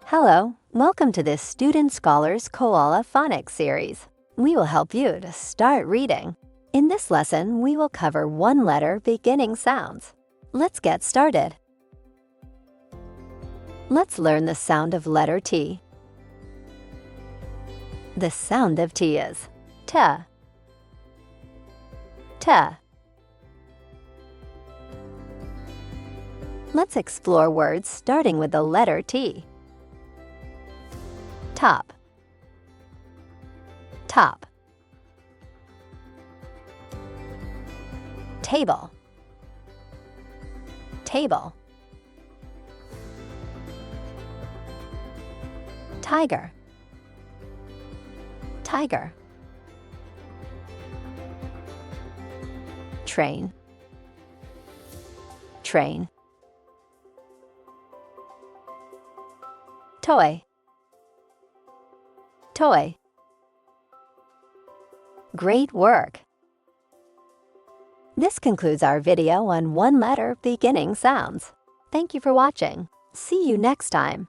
Hello, welcome to this Student Scholars Koala Phonics series. We will help you to start reading. In this lesson, we will cover one-letter beginning sounds. Let's get started. Let's learn the sound of letter T. The sound of T is T. T. Let's explore words starting with the letter T. Top. Top. Table. Table. Tiger. Tiger. Train. Train. Toy. Toy. Great work! This concludes our video on one-letter beginning sounds. Thank you for watching. See you next time.